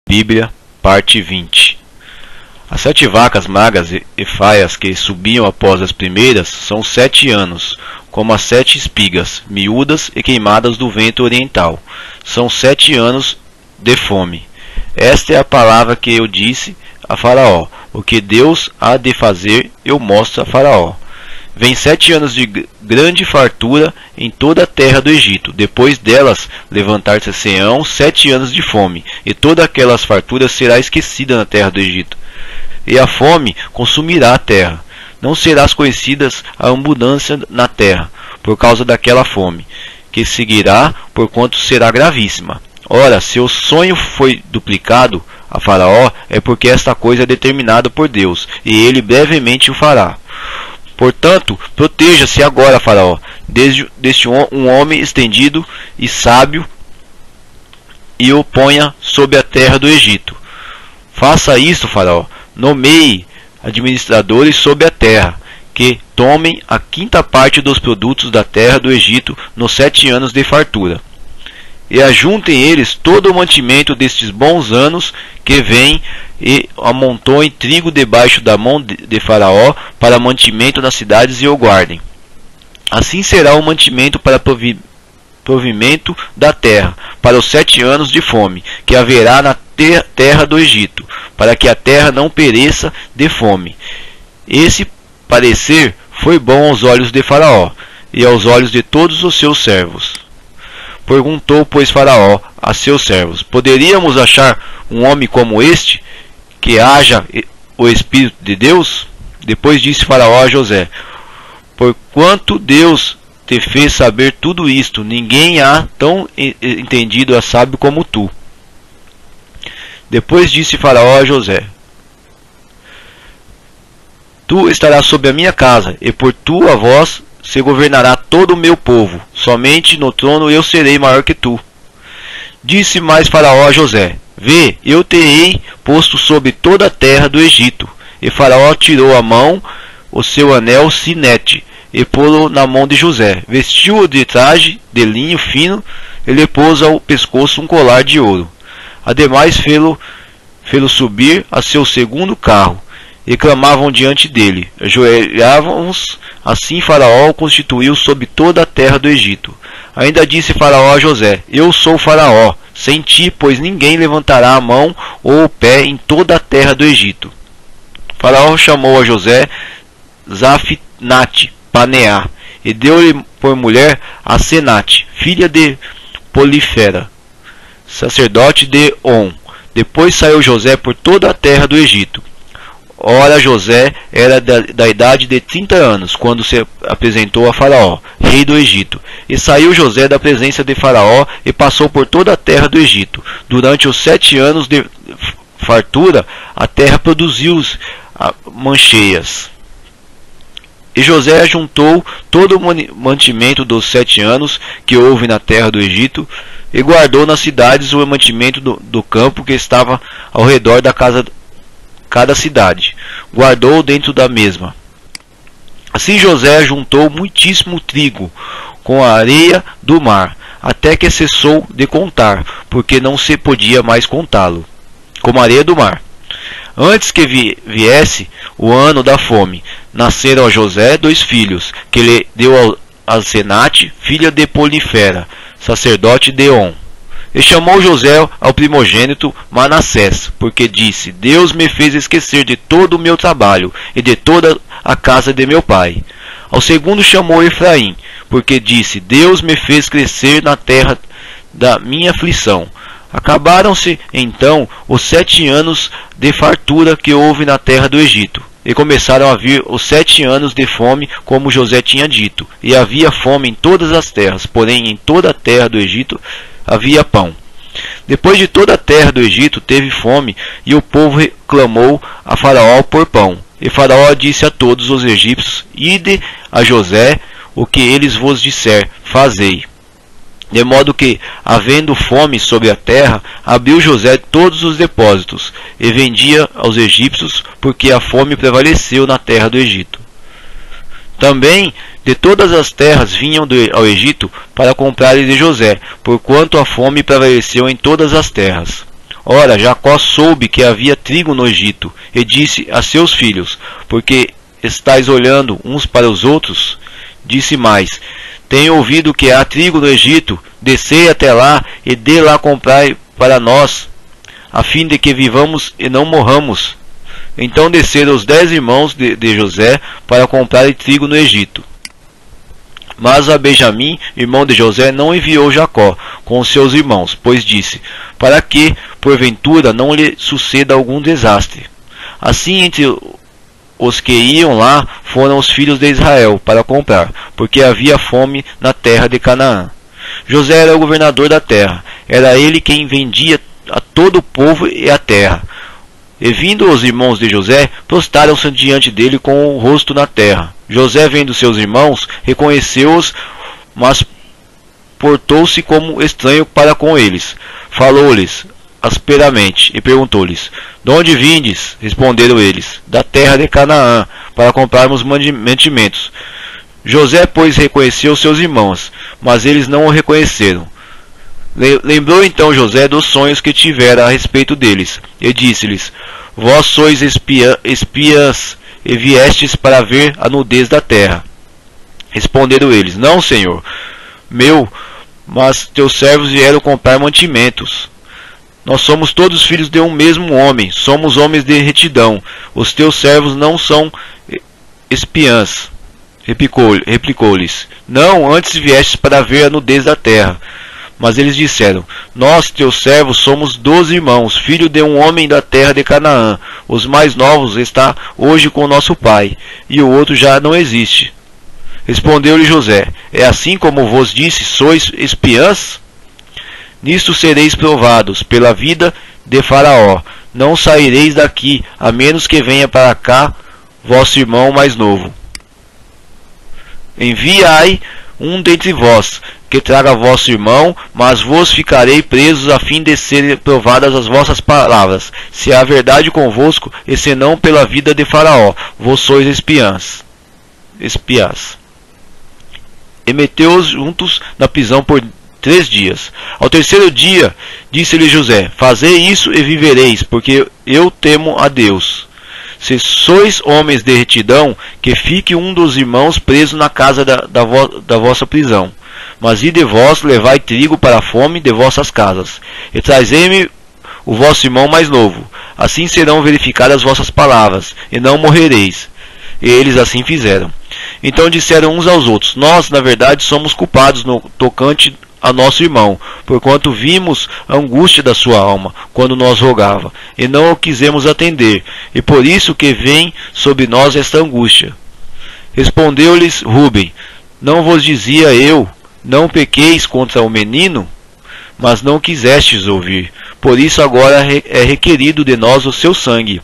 Bíblia, parte 20. As 7 vacas magras e faias que subiam após as primeiras são 7 anos, como as 7 espigas, miúdas e queimadas do vento oriental. São 7 anos de fome. Esta é a palavra que eu disse a Faraó. O que Deus há de fazer, eu mostro a Faraó. Vem 7 anos de grande fartura em toda a terra do Egito. Depois delas levantar-se Seão 7 anos de fome, e toda aquelas farturas será esquecida na terra do Egito. E a fome consumirá a terra. Não serás conhecidas a abundância na terra, por causa daquela fome, que seguirá, porquanto será gravíssima. Ora, se o sonho foi duplicado a Faraó, é porque esta coisa é determinada por Deus, e ele brevemente o fará. Portanto, proteja-se agora, Faraó, deste um homem estendido e sábio, e o ponha sobre a terra do Egito. Faça isto, Faraó, nomeie administradores sobre a terra, que tomem a 5ª parte dos produtos da terra do Egito nos 7 anos de fartura. E ajuntem eles todo o mantimento destes bons anos que vêm, e amontoem trigo debaixo da mão de Faraó para mantimento nas cidades e o guardem. Assim será o mantimento para provimento da terra, para os 7 anos de fome, que haverá na terra do Egito, para que a terra não pereça de fome. Esse parecer foi bom aos olhos de Faraó, e aos olhos de todos os seus servos. Perguntou, pois, Faraó a seus servos: poderíamos achar um homem como este, que haja o Espírito de Deus? Depois disse Faraó a José: porquanto Deus te fez saber tudo isto, ninguém há tão entendido a sábio como tu. Depois disse Faraó a José: tu estarás sobre a minha casa, e por tua voz se governará todo o meu povo. Somente no trono eu serei maior que tu. Disse mais Faraó a José: vê, eu te hei posto sobre toda a terra do Egito. E Faraó tirou a mão o seu anel sinete, e pô-lo na mão de José. Vestiu-o de traje de linho fino, e lhe pôs ao pescoço um colar de ouro. Ademais fê-lo subir a seu segundo carro, e clamavam diante dele. Ajoelhavam-os. Assim Faraó o constituiu sobre toda a terra do Egito. Ainda disse Faraó a José: eu sou Faraó, sem ti, pois ninguém levantará a mão ou o pé em toda a terra do Egito. Faraó chamou a José Zafnate Paneá, e deu-lhe por mulher a Senate, filha de Polifera, sacerdote de On. Depois saiu José por toda a terra do Egito. Ora, José era da idade de 30 anos, quando se apresentou a Faraó, rei do Egito. E saiu José da presença de Faraó, e passou por toda a terra do Egito. Durante os 7 anos de fartura, a terra produziu mancheias. E José ajuntou todo o mantimento dos 7 anos que houve na terra do Egito, e guardou nas cidades o mantimento do campo que estava ao redor da casa cada cidade, guardou dentro da mesma. Assim José juntou muitíssimo trigo com a areia do mar, até que cessou de contar, porque não se podia mais contá-lo, como a areia do mar. Antes que viesse o ano da fome, nasceram a José 2 filhos, que lhe deu a Senate, filha de Polifera, sacerdote de On. E chamou José ao primogênito Manassés, porque disse: Deus me fez esquecer de todo o meu trabalho e de toda a casa de meu pai. Ao segundo chamou Efraim, porque disse: Deus me fez crescer na terra da minha aflição. Acabaram-se então os 7 anos de fartura que houve na terra do Egito, e começaram a vir os 7 anos de fome, como José tinha dito. E havia fome em todas as terras, porém em toda a terra do Egito havia pão. Depois de toda a terra do Egito teve fome, e o povo clamou a Faraó por pão. E Faraó disse a todos os egípcios: ide a José, o que eles vos disser, fazei. De modo que, havendo fome sobre a terra, abriu José todos os depósitos, e vendia aos egípcios, porque a fome prevaleceu na terra do Egito. Também de todas as terras vinham ao Egito para comprarem de José, porquanto a fome prevaleceu em todas as terras. Ora, Jacó soube que havia trigo no Egito, e disse a seus filhos: porque estáis olhando uns para os outros? Disse mais: tenho ouvido que há trigo no Egito, descei até lá, e de lá comprai para nós, a fim de que vivamos e não morramos. Então desceram os 10 irmãos de José para comprar trigo no Egito. Mas a Benjamim, irmão de José, não enviou Jacó com os seus irmãos, pois disse: para que, porventura, não lhe suceda algum desastre. Assim, entre os que iam lá foram os filhos de Israel para comprar, porque havia fome na terra de Canaã. José era o governador da terra, era ele quem vendia a todo o povo e a terra. E vindo os irmãos de José, prostraram-se diante dele com o rosto na terra. José, vendo seus irmãos, reconheceu-os, mas portou-se como estranho para com eles. Falou-lhes asperamente e perguntou-lhes: de onde vindes? Responderam eles: da terra de Canaã, para comprarmos mantimentos. José, pois, reconheceu seus irmãos, mas eles não o reconheceram. Lembrou então José dos sonhos que tivera a respeito deles, e disse-lhes: vós sois espias, e viestes para ver a nudez da terra. Responderam eles: não, senhor meu, mas teus servos vieram comprar mantimentos. Nós somos todos filhos de um mesmo homem, somos homens de retidão. Os teus servos não são espiãs. Replicou-lhes: não, antes viestes para ver a nudez da terra. Mas eles disseram: nós, teus servos, somos 12 irmãos, filho de um homem da terra de Canaã. Os mais novos está hoje com nosso pai, e o outro já não existe. Respondeu-lhe José: é assim como vos disse, sois espiãs? Nisto sereis provados pela vida de Faraó. Não saireis daqui, a menos que venha para cá vosso irmão mais novo. Enviai um dentre vós, que traga vosso irmão, mas vos ficarei presos a fim de serem provadas as vossas palavras, se há verdade convosco, e se não pela vida de Faraó, vós sois espiãs. E meteu-os juntos na prisão por 3 dias. Ao terceiro dia, disse-lhe José: fazei isso e vivereis, porque eu temo a Deus. Se sois homens de retidão, que fique um dos irmãos preso na casa da vossa prisão. Mas ide vós, levai trigo para a fome de vossas casas, e trazei-me o vosso irmão mais novo. Assim serão verificadas vossas palavras, e não morrereis. E eles assim fizeram. Então disseram uns aos outros: nós, na verdade, somos culpados no tocante a nosso irmão, porquanto vimos a angústia da sua alma, quando nos rogava, e não o quisemos atender, e por isso que vem sobre nós esta angústia. Respondeu-lhes Rúben: não vos dizia eu, não pequeis contra o menino? Mas não quisestes ouvir, por isso agora é requerido de nós o seu sangue.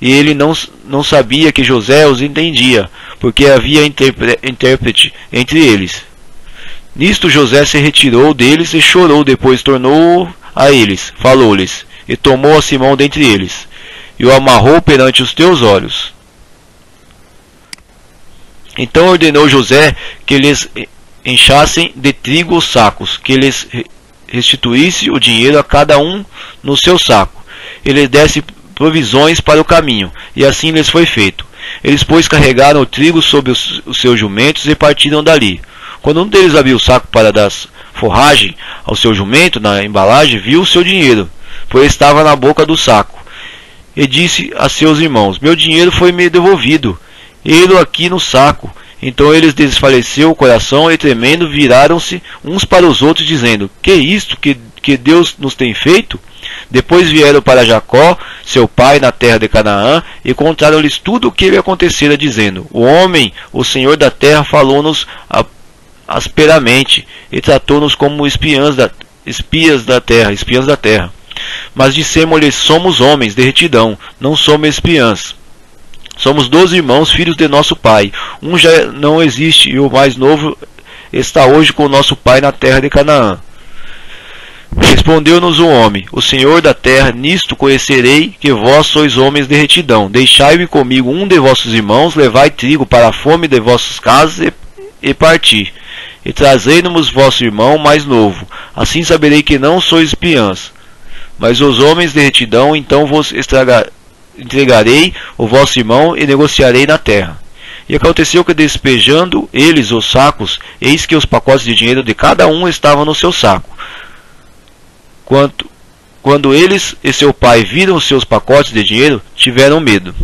E ele não sabia que José os entendia, porque havia intérprete entre eles. Nisto José se retirou deles e chorou, depois tornou a eles, falou-lhes, e tomou a Simão dentre eles, e o amarrou perante os teus olhos. Então ordenou José que lhes enchassem de trigo os sacos, que lhes restituísse o dinheiro a cada um no seu saco, e lhes desse provisões para o caminho, e assim lhes foi feito. Eles, pois, carregaram o trigo sobre os seus jumentos e partiram dali. Quando um deles abriu o saco para dar forragem ao seu jumento, na embalagem, viu o seu dinheiro, pois estava na boca do saco. E disse a seus irmãos: meu dinheiro foi-me devolvido, ele aqui no saco. Então eles desfaleceu o coração e, tremendo, viraram-se uns para os outros, dizendo: que isto que Deus nos tem feito? Depois vieram para Jacó, seu pai, na terra de Canaã, e contaram-lhes tudo o que lhe acontecera, dizendo: o homem, o Senhor da terra, falou-nos asperamente, e tratou-nos como espiãs da terra. Mas dissemos-lhes: somos homens de retidão, não somos espiãs. Somos 12 irmãos, filhos de nosso pai. Um já não existe, e o mais novo está hoje com nosso pai na terra de Canaã. Respondeu-nos o homem: o Senhor da terra, nisto conhecerei que vós sois homens de retidão. Deixai-me comigo um de vossos irmãos, levai trigo para a fome de vossas casas e parti. E trazei-nos vosso irmão mais novo, assim saberei que não sois espiãs. Mas os homens de retidão, então vos entregarei o vosso irmão e negociarei na terra. E aconteceu que, despejando eles os sacos, eis que os pacotes de dinheiro de cada um estavam no seu saco. Quando eles e seu pai viram os seus pacotes de dinheiro, tiveram medo.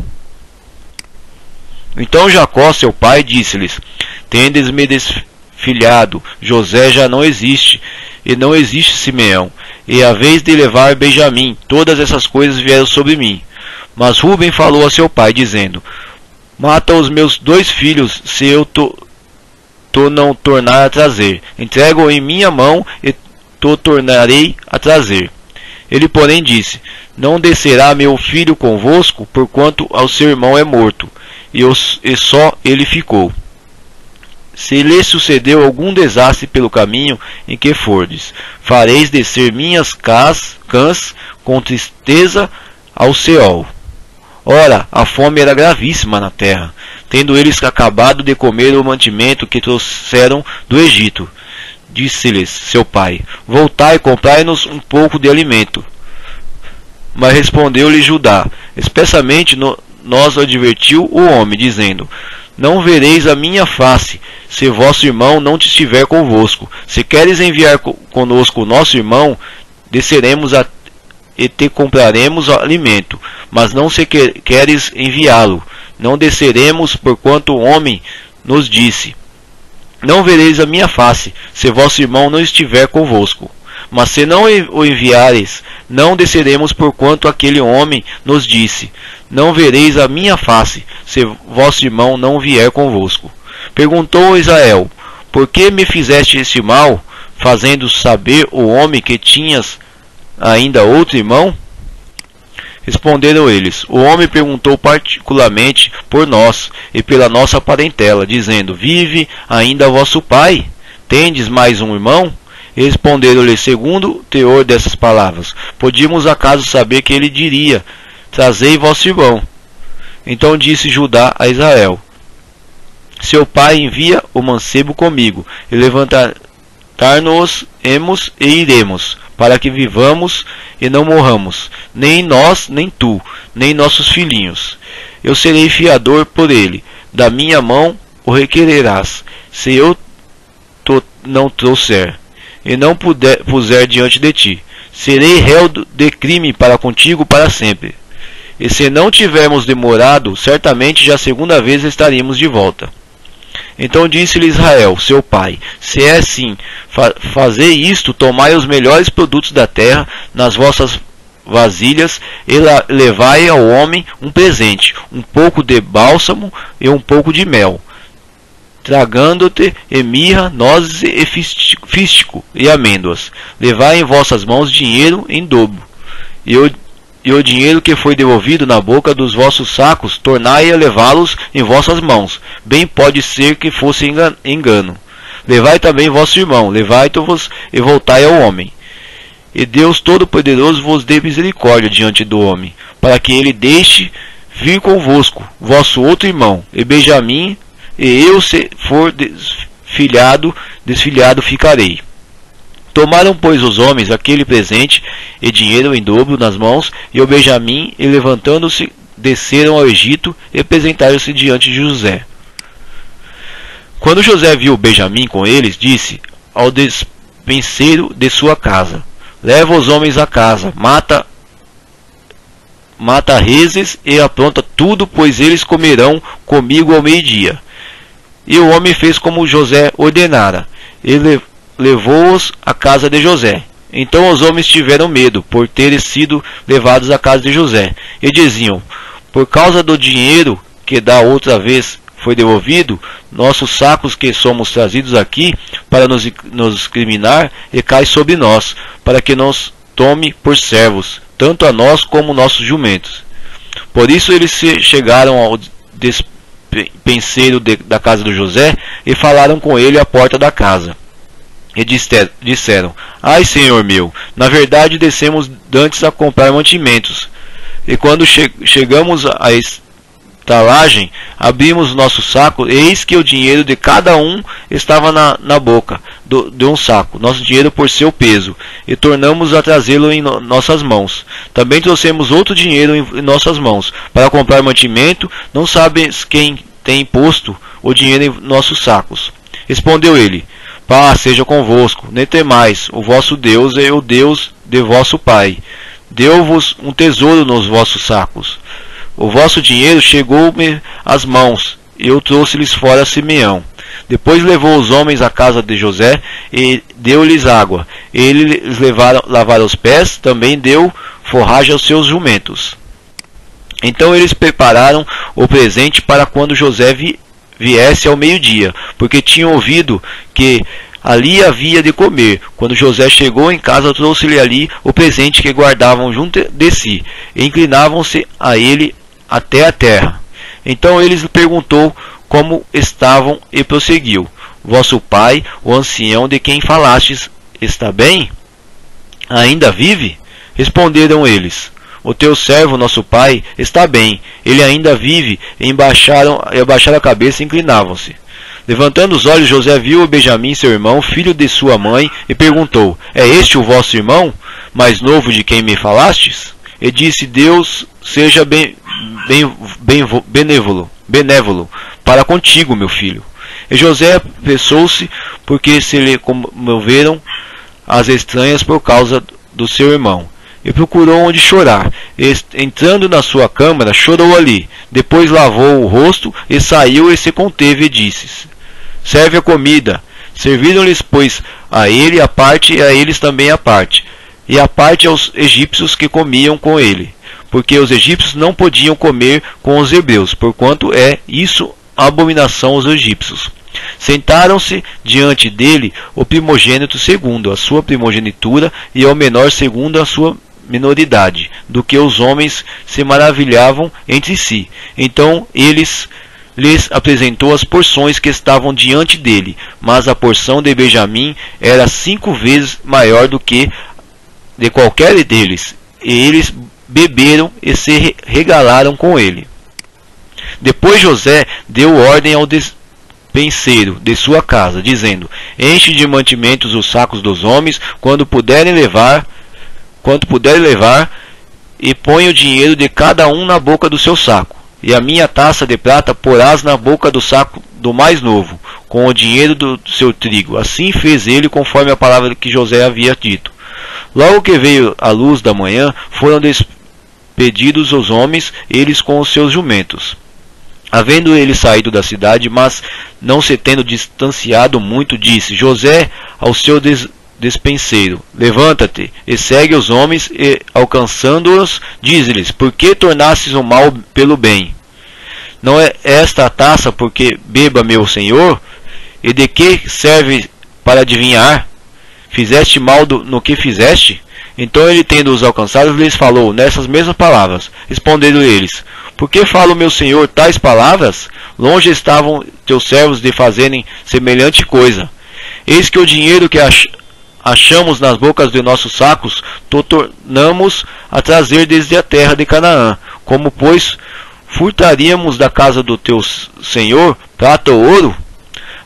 Então Jacó, seu pai, disse-lhes: Tendes-me desfilhado, José já não existe, e não existe Simeão, e a vez de levar Benjamim, todas essas coisas vieram sobre mim. Mas Ruben falou a seu pai, dizendo: Mata os meus 2 filhos, se eu não tornar a trazer. Entrego-o em minha mão, e tornarei a trazer. Ele, porém, disse: Não descerá meu filho convosco, porquanto ao seu irmão é morto. E só ele ficou. Se lhe sucedeu algum desastre pelo caminho em que fordes, fareis descer minhas cãs com tristeza ao Seol. Ora, a fome era gravíssima na terra, tendo eles acabado de comer o mantimento que trouxeram do Egito. Disse-lhes seu pai: Voltai e comprai-nos um pouco de alimento. Mas respondeu-lhe Judá: Especialmente nos advertiu o homem, dizendo: Não vereis a minha face, se vosso irmão não te estiver convosco. Se queres enviar conosco o nosso irmão, desceremos e te compraremos alimento. Mas não se queres enviá-lo, não desceremos, porquanto o homem nos disse: Não vereis a minha face, se vosso irmão não estiver convosco. Mas se não o enviares, não desceremos, porquanto aquele homem nos disse: Não vereis a minha face, se vosso irmão não vier convosco. Perguntou Israel: Por que me fizeste este mal, fazendo saber o homem que tinhas ainda outro irmão? Responderam eles: O homem perguntou particularmente por nós e pela nossa parentela, dizendo: Vive ainda vosso pai? Tendes mais um irmão? Responderam-lhe segundo o teor dessas palavras: Podíamos acaso saber que ele diria: Trazei vosso irmão. Então disse Judá a Israel: Seu pai envia o mancebo comigo, e levantar-nos-emos e iremos, para que vivamos e não morramos, nem nós, nem tu, nem nossos filhinhos. Eu serei fiador por ele, da minha mão o requererás, se eu não trouxer, e não puser diante de ti. Serei réu de crime para contigo para sempre. E se não tivermos demorado, certamente já a segunda vez estaríamos de volta. Então disse-lhe Israel, seu pai: Se é assim, fazei isto, tomai os melhores produtos da terra nas vossas vasilhas, e levai ao homem um presente, um pouco de bálsamo e um pouco de mel, tragando-te e mirra, nozes e fístico e amêndoas. Levai em vossas mãos dinheiro em dobro, e o dinheiro que foi devolvido na boca dos vossos sacos, tornai a levá-los em vossas mãos. Bem pode ser que fosse engano. Levai também vosso irmão, levai-vos e voltai ao homem. E Deus Todo-Poderoso vos dê misericórdia diante do homem, para que ele deixe vir convosco vosso outro irmão, e Benjamim, e eu, se for desfilhado, ficarei. Tomaram, pois, os homens aquele presente e dinheiro em dobro nas mãos, e o Benjamim, e levantando-se, desceram ao Egito e apresentaram-se diante de José. Quando José viu Benjamim com eles, disse ao despenseiro de sua casa: Leva os homens à casa, mata reses e apronta tudo, pois eles comerão comigo ao meio-dia. E o homem fez como José ordenara, e levou-os à casa de José. Então os homens tiveram medo, por terem sido levados à casa de José, e diziam: Por causa do dinheiro que da outra vez foi devolvido, nossos sacos que somos trazidos aqui para nos criminar, recai sobre nós, para que nos tome por servos, tanto a nós como nossos jumentos. Por isso eles se chegaram ao despenseiro da casa de José e falaram com ele à porta da casa. E disseram: Ai, senhor meu, na verdade descemos dantes a comprar mantimentos. E quando chegamos talagem, abrimos nosso saco, eis que o dinheiro de cada um estava na boca de um saco, nosso dinheiro por seu peso, e tornamos a trazê-lo em nossas mãos. Também trouxemos outro dinheiro em nossas mãos, para comprar mantimento, não sabes quem tem posto o dinheiro em nossos sacos. Respondeu ele: Paz seja convosco, nem temais, o vosso Deus é o Deus de vosso Pai. Deu-vos um tesouro nos vossos sacos. O vosso dinheiro chegou-me às mãos, e eu trouxe-lhes fora Simeão. Depois levou os homens à casa de José, e deu-lhes água. Eles lavaram os pés, também deu forragem aos seus jumentos. Então eles prepararam o presente para quando José viesse ao meio-dia, porque tinham ouvido que ali havia de comer. Quando José chegou em casa, trouxe-lhe ali o presente que guardavam junto de si, e inclinavam-se a ele até a terra. Então ele lhes perguntou como estavam e prosseguiu: Vosso pai, o ancião de quem falastes, está bem? Ainda vive? Responderam eles: O teu servo, nosso pai, está bem, ele ainda vive. E abaixaram a cabeça e inclinavam-se. Levantando os olhos, José viu Benjamim, seu irmão, filho de sua mãe, e perguntou: É este o vosso irmão, mais novo de quem me falastes? E disse: Deus seja benévolo para contigo, meu filho. E José apressou-se, porque se lhe comoveram as estranhas por causa do seu irmão, e procurou onde chorar. E, entrando na sua câmara, chorou ali. Depois lavou o rosto e saiu e se conteve e disse: Serve a comida. Serviram-lhes, pois, a ele a parte e a eles também a parte, e a parte aos egípcios que comiam com ele, porque os egípcios não podiam comer com os hebreus, porquanto é isso abominação aos egípcios. Sentaram-se diante dele o primogênito segundo a sua primogenitura, e ao menor segundo a sua minoridade, do que os homens se maravilhavam entre si. Então lhes apresentou as porções que estavam diante dele, mas a porção de Benjamim era 5 vezes maior do que de qualquer deles, e eles beberam e se regalaram com ele. Depois José deu ordem ao despenseiro de sua casa, dizendo: Enche de mantimentos os sacos dos homens, quanto puderem levar, e põe o dinheiro de cada um na boca do seu saco. E a minha taça de prata porás na boca do saco do mais novo, com o dinheiro do seu trigo. Assim fez ele, conforme a palavra que José havia dito. Logo que veio a luz da manhã, foram despedidos os homens, eles com os seus jumentos. Havendo ele saído da cidade, mas não se tendo distanciado muito, disse José ao seu despenseiro: Levanta-te e segue os homens, e alcançando-os, diz-lhes: Por que tornastes o mal pelo bem? Não é esta a taça porque beba meu senhor? E de que serve para adivinhar? Fizeste mal no que fizeste? Então ele, tendo-os alcançado, lhes falou nessas mesmas palavras. Responderam eles: Por que fala o meu senhor tais palavras? Longe estavam teus servos de fazerem semelhante coisa. Eis que o dinheiro que achamos nas bocas de nossos sacos, tornamos a trazer desde a terra de Canaã. Como, pois, furtaríamos da casa do teu senhor prata ou ouro?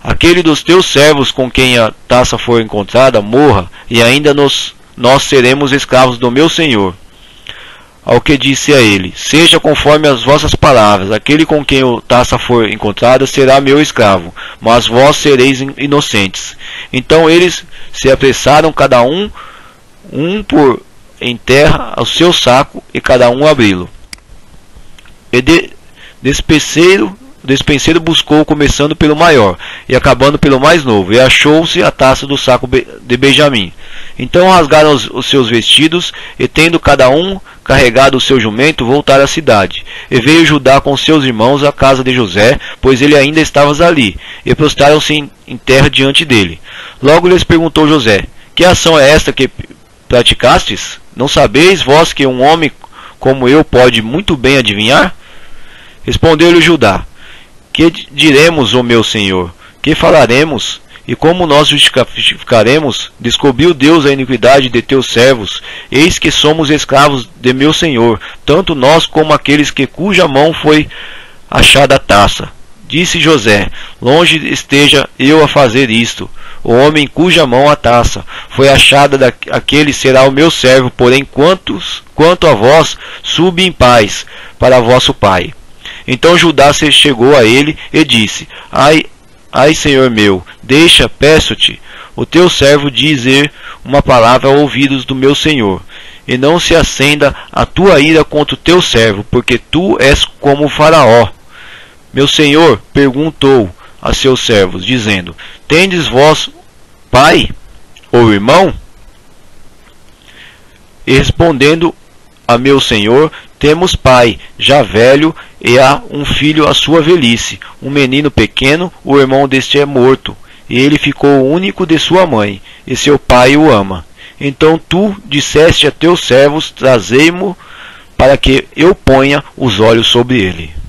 Aquele dos teus servos com quem a taça for encontrada morra, e ainda nós seremos escravos do meu senhor. Ao que disse a ele: Seja conforme as vossas palavras, aquele com quem a taça for encontrada será meu escravo, mas vós sereis inocentes. Então eles se apressaram, cada um por em terra ao seu saco, e cada um abri-lo. E despenseiro buscou, começando pelo maior e acabando pelo mais novo, e achou-se a taça do saco de Benjamim. Então rasgaram os seus vestidos, e tendo cada um carregado o seu jumento, voltaram à cidade. E veio Judá com seus irmãos à casa de José, pois ele ainda estava ali, e prostraram-se em terra diante dele. Logo lhes perguntou José: Que ação é esta que praticastes? Não sabeis vós que um homem como eu pode muito bem adivinhar? Respondeu-lhe Judá: Que diremos, ó meu senhor? Que falaremos? E como nós justificaremos? Descobriu Deus a iniquidade de teus servos. Eis que somos escravos de meu senhor, tanto nós como aqueles cuja mão foi achada a taça. Disse José: longe esteja eu a fazer isto. O homem cuja mão a taça foi achada aquele será o meu servo, porém quanto a vós, subi em paz para vosso pai. Então Judá se chegou a ele e disse: Ai, senhor meu, deixa, peço-te, o teu servo dizer uma palavra aos ouvidos do meu senhor, e não se acenda a tua ira contra o teu servo, porque tu és como Faraó. Meu senhor perguntou a seus servos, dizendo: tendes vós pai ou irmão? E respondendo a meu senhor: temos pai, já velho, e há um filho à sua velhice, um menino pequeno, o irmão deste é morto, e ele ficou o único de sua mãe, e seu pai o ama. Então tu disseste a teus servos: trazei-mo, para que eu ponha os olhos sobre ele.